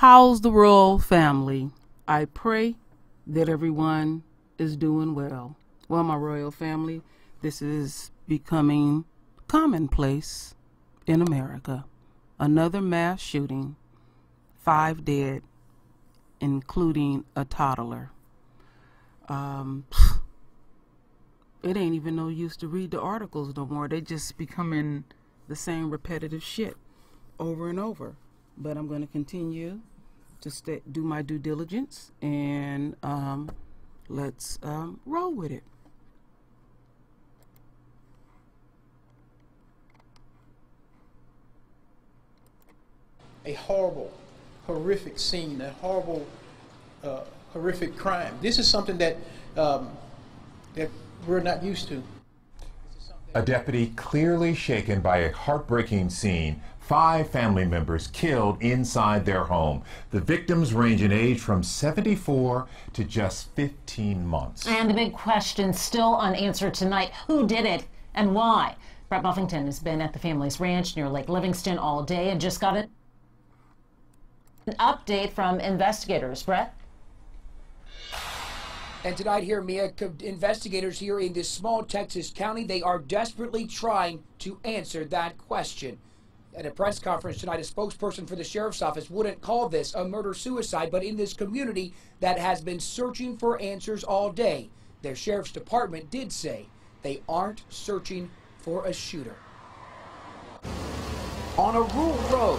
How's the royal family? I pray that everyone is doing well. Well, my royal family, this is becoming commonplace in America. Another mass shooting, 5 dead, including a toddler. It ain't even no use to read the articles no more. They just becoming the same repetitive shit over and over. But I'm going to continue to do my due diligence, and let's roll with it. A horrible, horrific scene, a horrible, horrific crime. This is something that that we're not used to. A deputy clearly shaken by a heartbreaking scene. 5 family members killed inside their home. The victims range in age from 74 to just 15 months. And the big question still unanswered tonight: who did it and why? Brett Buffington has been at the family's ranch near Lake Livingston all day and just got an update from investigators. Brett? And tonight here, Mia, investigators here in this small Texas county, they are desperately trying to answer that question. At a press conference tonight, a spokesperson for the sheriff's office wouldn't call this a murder-suicide, but in this community that has been searching for answers all day, their sheriff's department did say they aren't searching for a shooter. On a rural road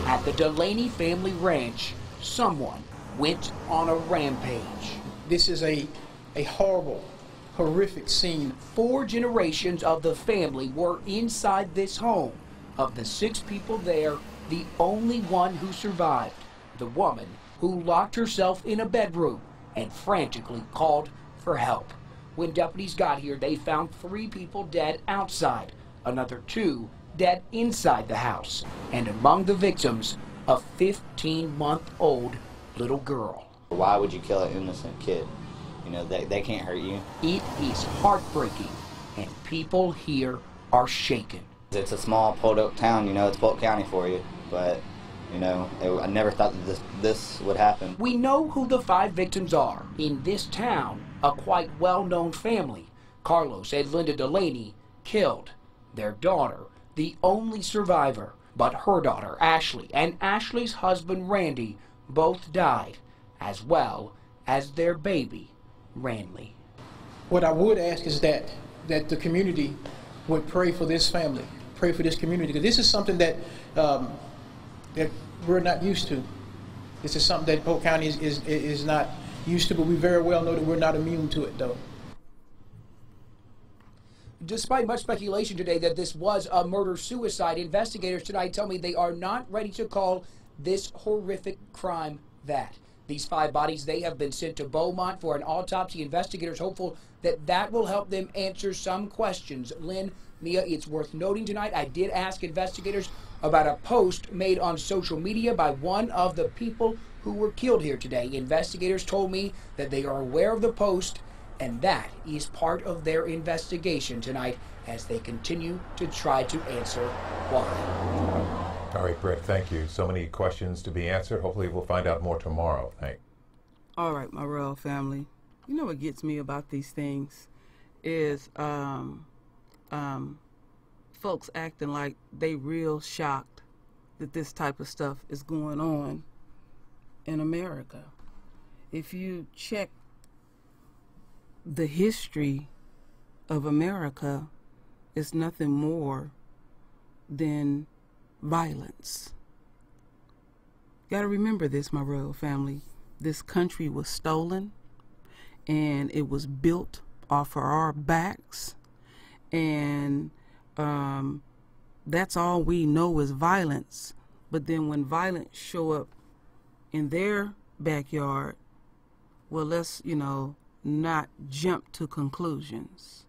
at the Delaney family ranch, someone went on a rampage. This is a horrible, horrific scene. 4 generations of the family were inside this home. Of the 6 people there, the only one who survived, the woman who locked herself in a bedroom and frantically called for help. When deputies got here, they found 3 people dead outside, another 2 dead inside the house, and among the victims, a 15-month-old little girl. Why would you kill an innocent kid? You know, they can't hurt you. It is heartbreaking, and people here are shaken. It's a small Polk town, you know, it's Polk County for you, but, you know, I never thought that this would happen. We know who the 5 victims are. In this town, a quite well-known family. Carlos and Linda Delaney killed their daughter, the only survivor, but her daughter, Ashley, and Ashley's husband, Randy, both died, as well as their baby, Ranley. What I would ask is that the community would pray for this family, pray for this community, because this is something that that we're not used to. This is something that Polk County is not used to, but we very well know that we're not immune to it, though. Despite much speculation today that this was a murder-suicide, investigators tonight tell me they are not ready to call this horrific crime that. These 5 bodies, they have been sent to Beaumont for an autopsy. Investigators hopeful that will help them answer some questions. Lynn, Mia, it's worth noting tonight, I did ask investigators about a post made on social media by one of the people who were killed here today. Investigators told me that they are aware of the post, and that is part of their investigation tonight as they continue to try to answer why. All right, Brett, thank you. So many questions to be answered. Hopefully we'll find out more tomorrow. Thanks. All right, my royal family. You know what gets me about these things is folks acting like they real shocked that this type of stuff is going on in America. If you check the history of America, it's nothing more than violence. Gotta remember this, my royal family. This country was stolen, and it was built off of our backs, and that's all we know is violence. But then when violence show up in their backyard, well, let's, not jump to conclusions.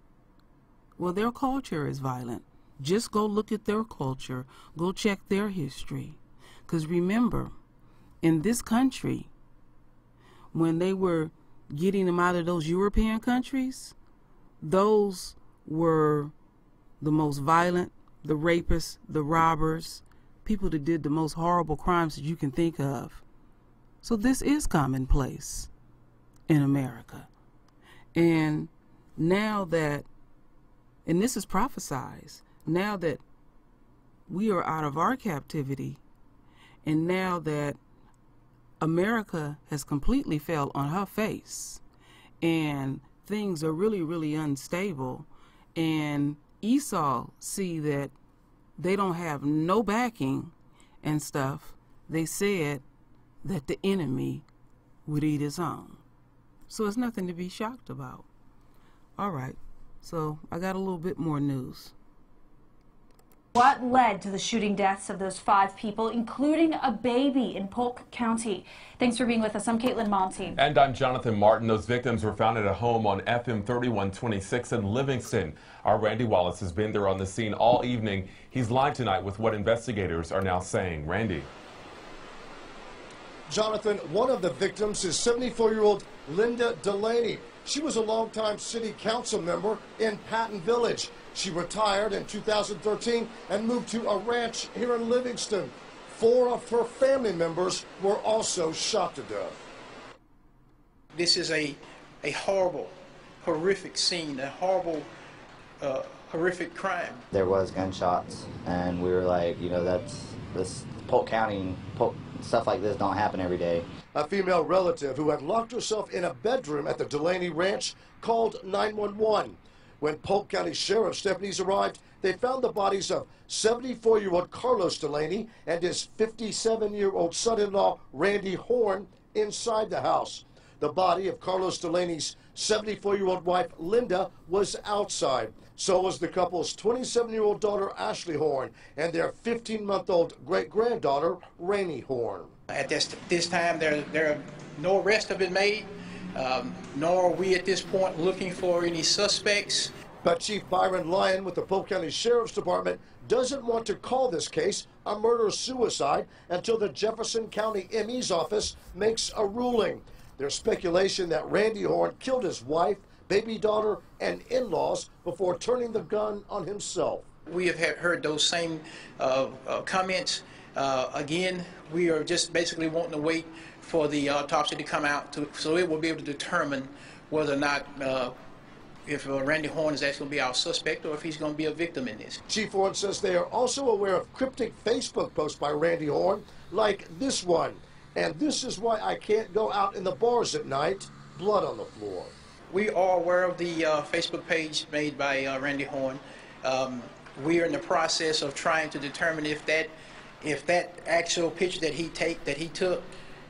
Well, their culture is violent. Just go look at their culture. Go check their history. Because remember, in this country, when they were getting them out of those European countries, those were the most violent, the rapists, the robbers, people that did the most horrible crimes that you can think of. So this is commonplace in America. And now that, and this is prophesied, now that we are out of our captivity, and now that America has completely fell on her face, and things are really, really unstable, and Esau see that they don't have no backing and stuff, they said that the enemy would eat his own. So it's nothing to be shocked about. All right, so I got a little bit more news. What led to the shooting deaths of those 5 people, including a baby in Polk County? Thanks for being with us. I'm Caitlin Monty. And I'm Jonathan Martin. Those victims were found at a home on FM 3126 in Livingston. Our Randy Wallace has been there on the scene all evening. He's live tonight with what investigators are now saying. Randy. Jonathan, one of the victims is 74-year-old Linda Delaney. She was a longtime city council member in Patton Village. She retired in 2013 and moved to a ranch here in Livingston. 4 of her family members were also shot to death. This is a horrible, horrific scene, a horrible, horrific crime. There was gunshots, and we were like, you know, this Polk County, stuff like this don't happen every day. A female relative who had locked herself in a bedroom at the Delaney Ranch called 911. When Polk County Sheriff's deputies arrived, they found the bodies of 74-year-old Carlos Delaney and his 57-year-old son-in-law, Randy Horn, inside the house. The body of Carlos Delaney's 74-year-old wife, Linda, was outside. So was the couple's 27-year-old daughter, Ashley Horn, and their 15-month-old great-granddaughter, Rainey Horn. At this time, no arrests have been made, nor are we at this point looking for any suspects. But Chief Byron Lyon with the Polk County Sheriff's Department doesn't want to call this case a murder-suicide until the Jefferson County ME's office makes a ruling. There's speculation that Randy Horn killed his wife, baby daughter, and in-laws before turning the gun on himself. We have heard those same comments. Again, we are just basically wanting to wait for the autopsy to come out so it will be able to determine whether or not if Randy Horn is actually going to be our suspect or if he's going to be a victim in this. Chief Horn says they are also aware of cryptic Facebook posts by Randy Horn, like this one. And this is why I can't go out in the bars at night, blood on the floor. We are aware of the Facebook page made by Randy Horn. We are in the process of trying to determine if that actual picture that he took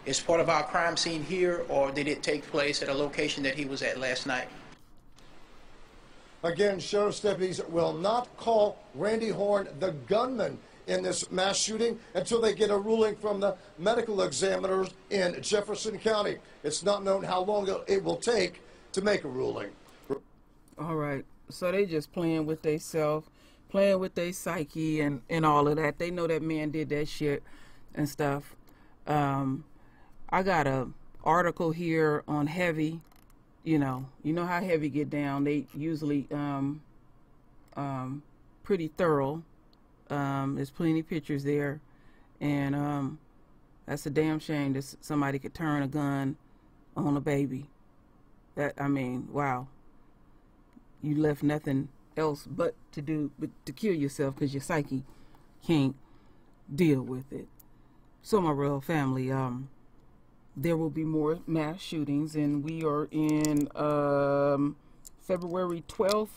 is part of our crime scene here, or did it take place at a location that he was at last night. Again, sheriff's deputies will not call Randy Horn the gunman in this mass shooting until they get a ruling from the medical examiners in Jefferson County. It's not known how long it will take to make a ruling. All right, so they just playing with their self, playing with their psyche and all of that. They know that man did that shit and stuff. I got a article here on Heavy. You know how Heavy get down. They usually pretty thorough. There's plenty of pictures there, and that's a damn shame that somebody could turn a gun on a baby. Wow. You left nothing else but to kill yourself because your psyche can't deal with it. So my royal family, there will be more mass shootings, and we are in February 12th.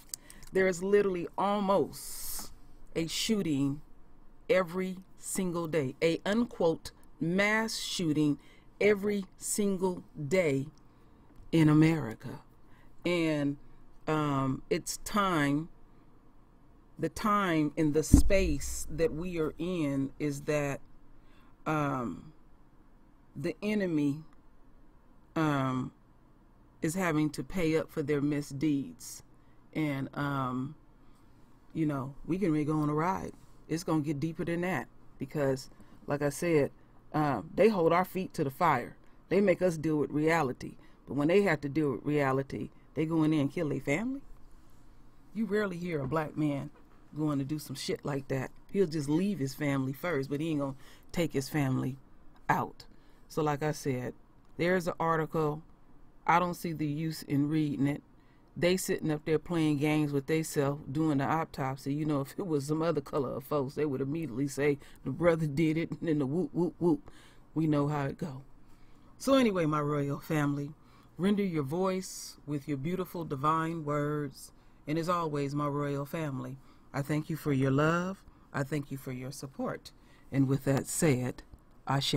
There is literally almost a shooting every single day, a unquote mass shooting every single day in America. And it's time, the time and the space that we are in is that the enemy is having to pay up for their misdeeds. And we can really go on a ride. It's gonna get deeper than that, because like I said, they hold our feet to the fire. They make us deal with reality, but when they have to deal with reality, they go in there and kill their family. You rarely hear a black man going to do some shit like that He'll just leave his family first, but he ain't gonna take his family out. So like I said, there's an article. I don't see the use in reading it. They sitting up there playing games with theyself doing the autopsy. You know, if it was some other color of folks, they would immediately say the brother did it, and then the whoop, whoop, whoop. We know how it go. So anyway, my royal family, render your voice with your beautiful divine words. And as always, my royal family, I thank you for your love. I thank you for your support. And with that said, Ashe.